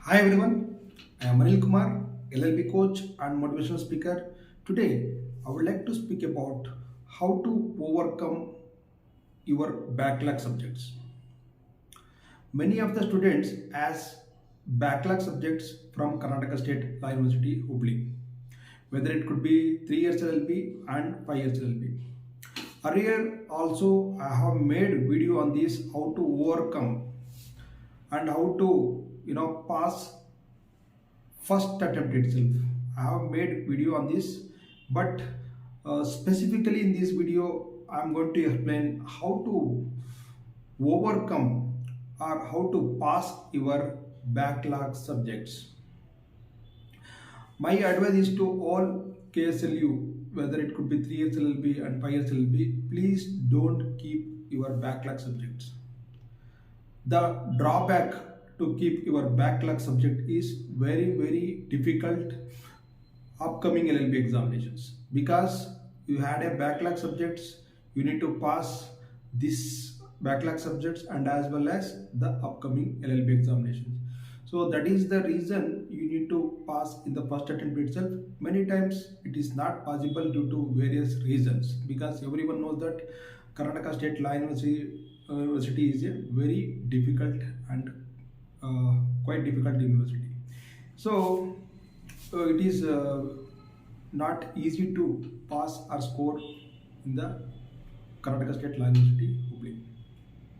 Hi everyone, I am Anil Kumar, LLB coach and motivational speaker. Today, I would like to speak about how to overcome your backlog subjects. Many of the students as backlog subjects from Karnataka State Law University, Hubli, whether it could be 3 years LLB and 5 years LLB. Earlier also I have made video on this how to overcome and how to pass first attempt itself. I have made video on this, but specifically in this video I am going to explain how to overcome or how to pass your backlog subjects. My advice is to all KSLU, whether it could be 3 years LLB and 5 years LLB, please don't keep your backlog subjects. The drawback to keep your backlog subject is very difficult upcoming LLB examinations, because you had a backlog subjects, you need to pass this backlog subjects and as well as the upcoming LLB examinations. So that is the reason you need to pass in the first attempt itself. Many times it is not possible due to various reasons, because everyone knows that Karnataka State Law University is a very difficult and quite difficult university. So it is not easy to pass or score in the Karnataka State Law University, Hubli.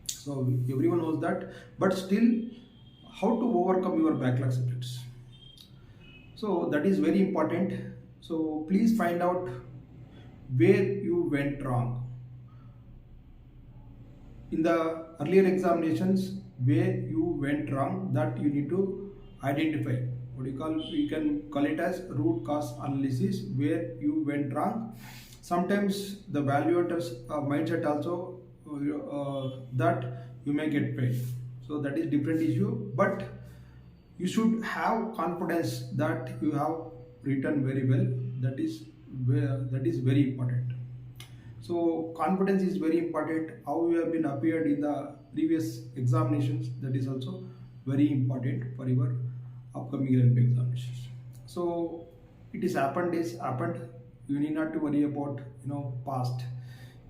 So everyone knows that, but still, how to overcome your backlog subjects? So that is very important. So please find out where you went wrong in the earlier examinations, where you went wrong, that you need to identify. We can call it as root cause analysis, where you went wrong. Sometimes the evaluators mindset also that you may get paid, so that is different issue, but you should have confidence that you have written very well. That is very important. So confidence is very important. How you have been appeared in the previous examinations, that is also very important for your upcoming LLB examinations. So it is happened. You need not to worry about past.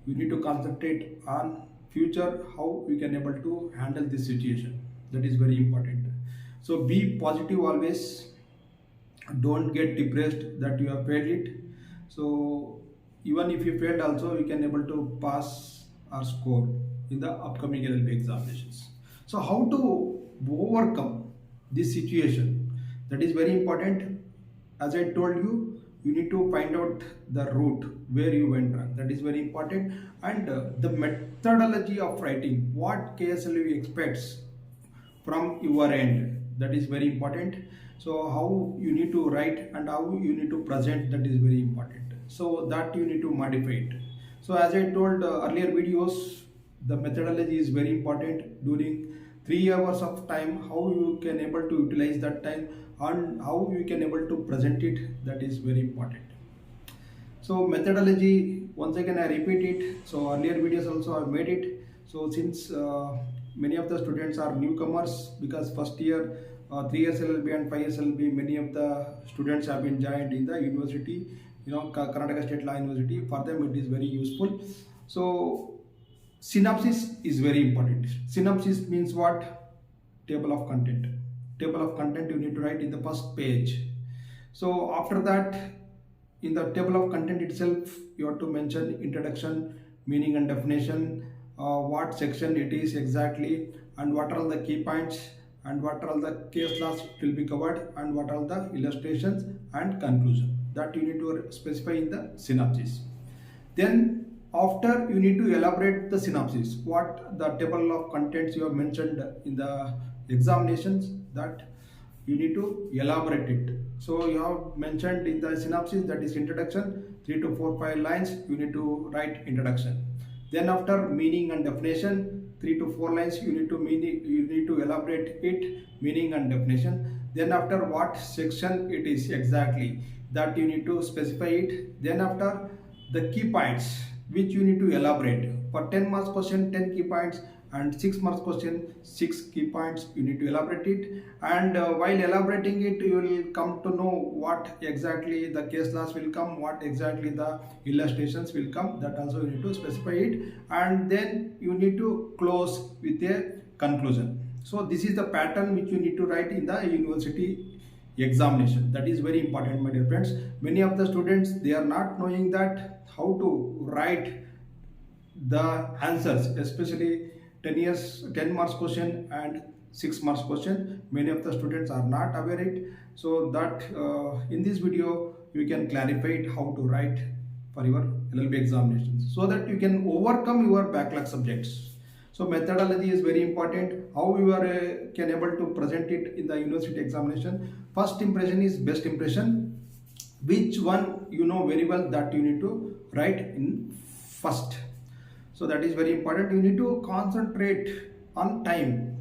You need to concentrate on future, how we can able to handle this situation. That is very important. So be positive always. Don't get depressed that you have failed it. So even if you failed also, you can able to pass or score in the upcoming LLB examinations. So how to overcome this situation, that is very important. As I told you, you need to find out the route where you went wrong. That is very important. And the methodology of writing, what KSLU expects from your end, that is very important. So how you need to write and how you need to present, that is very important. So that you need to modify it. So as I told earlier videos, the methodology is very important. During 3 hours of time, how you can able to utilize that time and how you can able to present it, that is very important. So methodology, once again I repeat it. So earlier videos also I made it. So since many of the students are newcomers, because first year 3 years LLB and 5 years LLB, many of the students have been joined in the university, Karnataka State Law University. For them it is very useful. So synopsis is very important. Synopsis means what? Table of content. Table of content you need to write in the first page. So after that, in the table of content itself, you have to mention introduction, meaning and definition, what section it is exactly, and what are the key points, and what are the case laws will be covered, and what are the illustrations and conclusion. That you need to specify in the synopsis. Then after, you need to elaborate the synopsis, what the table of contents you have mentioned in the examinations, that you need to elaborate it. So you have mentioned in the synopsis, that is introduction, 3 to 4 5 lines you need to write introduction. Then after, meaning and definition, 3 to 4 lines you need to elaborate it, meaning and definition. Then after, what section it is exactly, that you need to specify it. Then after, the key points which you need to elaborate. For 10 marks question, 10 key points, and 6 marks question, 6 key points you need to elaborate it, and while elaborating it you will come to know what exactly the case laws will come, what exactly the illustrations will come, that also you need to specify it, and then you need to close with a conclusion. So this is the pattern which you need to write in the university examination. That is very important, my dear friends. Many of the students, they are not knowing that how to write the answers, especially 10 marks question and 6 marks question. Many of the students are not aware it. So that in this video you can clarify it how to write for your LLB examinations, so that you can overcome your backlog subjects. So methodology is very important. How you are can able to present it in the university examination. First impression is best impression. Which one you know very well, that you need to write in first. So that is very important. You need to concentrate on time.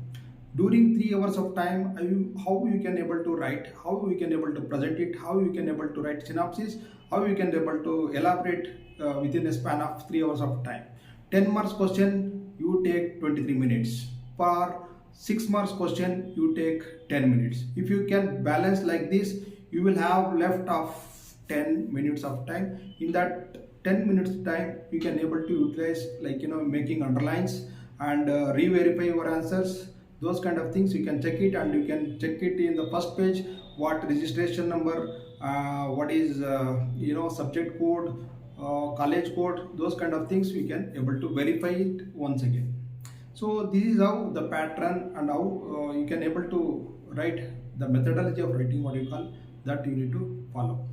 During 3 hours of time, how you can able to write, how you can able to present it, how you can able to write synopsis, how you can able to elaborate within a span of 3 hours of time. 10 marks question, you take 23 minutes. For 6 marks question, you take 10 minutes. If you can balance like this, you will have left of 10 minutes of time. In that 10 minutes time, you can able to utilize, like making underlines and re-verify your answers. Those kind of things you can check it, and you can check it in the first page, what registration number, what is subject code, college code, those kind of things we can able to verify it once again. So this is how the pattern and how you can able to write the methodology of writing, what you call, that you need to follow.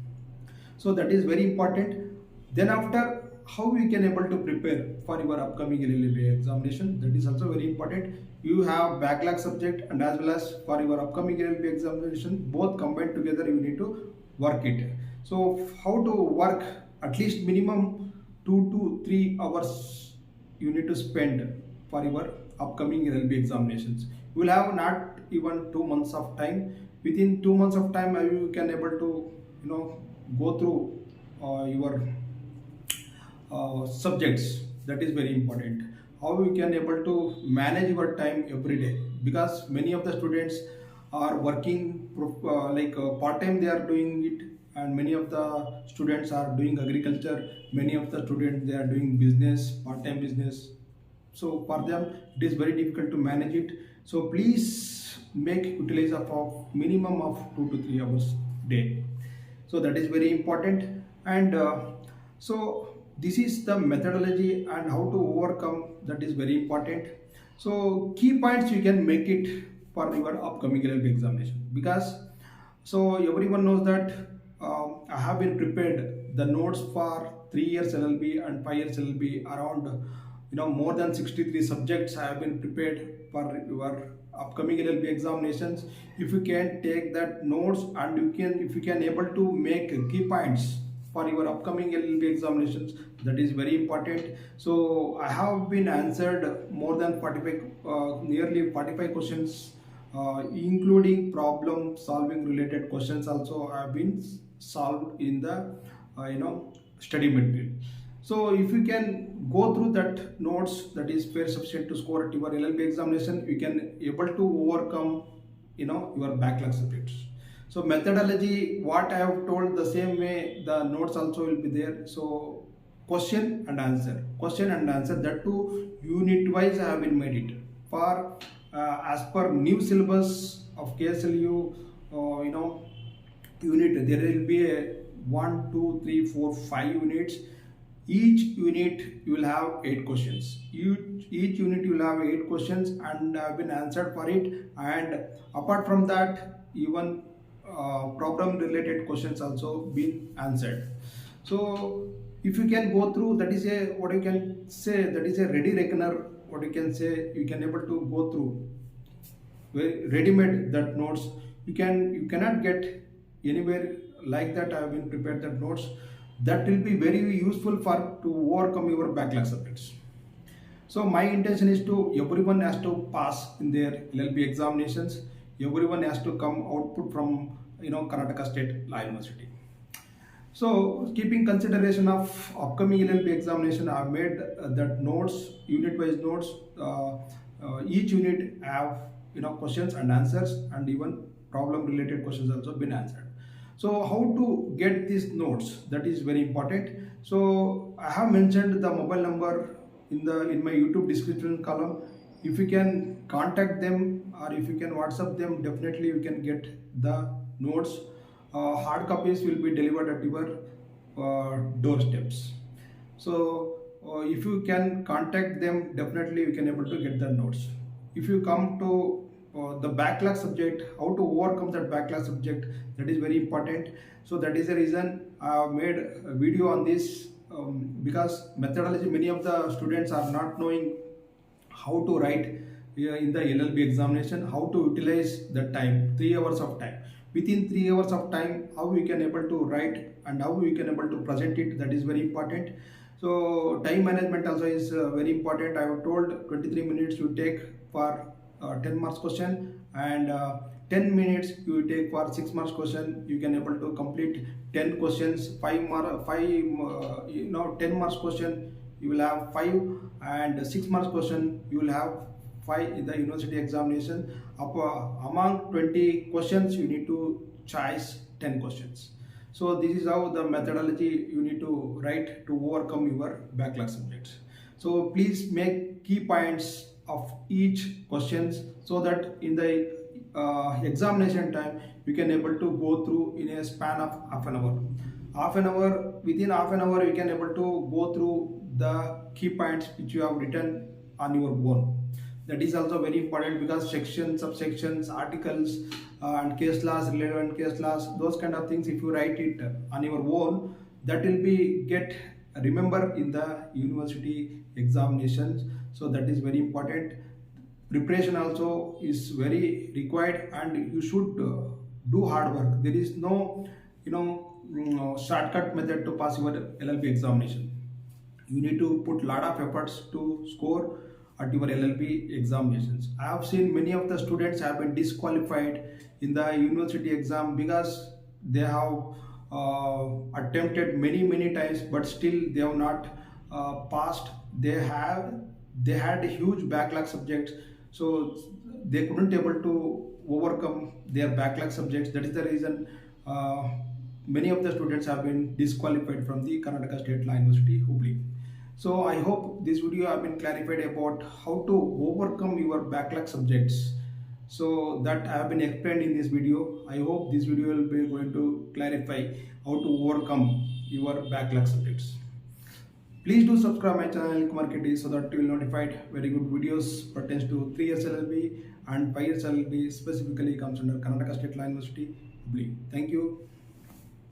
So that is very important. Then after, how we can able to prepare for your upcoming LLB examination, that is also very important. You have backlog subject, and as well as for your upcoming LLB examination, both combined together you need to work it. So how to work, at least minimum 2 to 3 hours you need to spend for your upcoming LLB examinations. You will have not even 2 months of time. Within 2 months of time, you can able to go through your subjects. That is very important. How you can able to manage your time every day, because many of the students are working part time, they are doing it, and many of the students are doing agriculture, many of the students, they are doing business, part time business. So for them it is very difficult to manage it. So please make utilize of minimum of 2 to 3 hours day. So that is very important. And so this is the methodology and how to overcome, that is very important. So key points you can make it for your upcoming LLB examination, because so everyone knows that I have been prepared the notes for 3 years LLB and 5 years LLB, around more than 63 subjects I have been prepared for your upcoming LLB examinations. If you can take that notes, and if you can able to make key points for your upcoming LLB examinations, that is very important. So I have been answered more than 45 nearly 45 questions, including problem solving related questions also have been solved in the study material. So if you can go through that notes, that is fair sufficient to score at your LLB examination, you can able to overcome your backlog subjects. So methodology, what I have told, the same way the notes also will be there. So question and answer, that too unit wise I have been made it for as per new syllabus of KSLU unit. There will be a 1, 2, 3, 4, 5 units. Each unit you will have 8 questions. Each unit you will have 8 questions, and I have been answered for it. And apart from that, even problem related questions also been answered. So if you can go through, that is a, what you can say, that is a ready reckoner, what you can say, you can able to go through ready-made that notes. You cannot get anywhere like that. I have been prepared that notes that will be very useful for to overcome your backlog subjects. So my intention is to, everyone has to pass in their LLB examinations. Everyone has to come output from Karnataka State Law University. So keeping consideration of upcoming LLB examination, I have made that notes, unit wise notes. each unit have questions and answers, and even problem related questions also been answered. So how to get these notes, that is very important. So I have mentioned the mobile number in my YouTube description column. If you can contact them or if you can WhatsApp them, definitely you can get the notes. Hard copies will be delivered at your doorsteps. So if you can contact them, definitely you can able to get the notes. If you come to the backlog subject, how to overcome that backlog subject, that is very important. So that is the reason I have made a video on this, because methodology, many of the students are not knowing how to write in the LLB examination, how to utilize the time, 3 hours of time. Within 3 hours of time, how we can able to write and how we can able to present it, that is very important. So time management also is very important. I have told 23 minutes you take for 10 marks question, and 10 minutes you take for 6 marks question. You can able to complete 10 questions, 10 marks question you will have 5, and 6 marks question you will have 5 in the university examination. Among 20 questions you need to choose 10 questions. So this is how the methodology you need to write to overcome your backlog subjects. So please make key points of each questions, so that in the examination time you can able to go through in a span of half an hour. Within half an hour you can able to go through the key points which you have written on your own. That is also very important, because sections, subsections, articles, and case laws, relevant case laws, those kind of things, if you write it on your own, that will be get remember in the university examinations. So that is very important. Preparation also is very required, and you should do hard work. There is no shortcut method to pass your LLB examination. You need to put lot of efforts to score at your LLB examinations. I have seen many of the students have been disqualified in the university exam because they have attempted many times, but still they have not passed. They had huge backlog subjects, so they couldn't able to overcome their backlog subjects. That is the reason many of the students have been disqualified from the Karnataka State Law University, Hubli. So I hope this video have been clarified about how to overcome your backlog subjects. So that I have been explained in this video. I hope this video will be going to clarify how to overcome your backlog subjects. Please do subscribe my channel Marketing, so that you will notified very good videos pertains to 3 years LLB and 5 years LLB, specifically comes under Karnataka State Law University, Hubli. Thank you.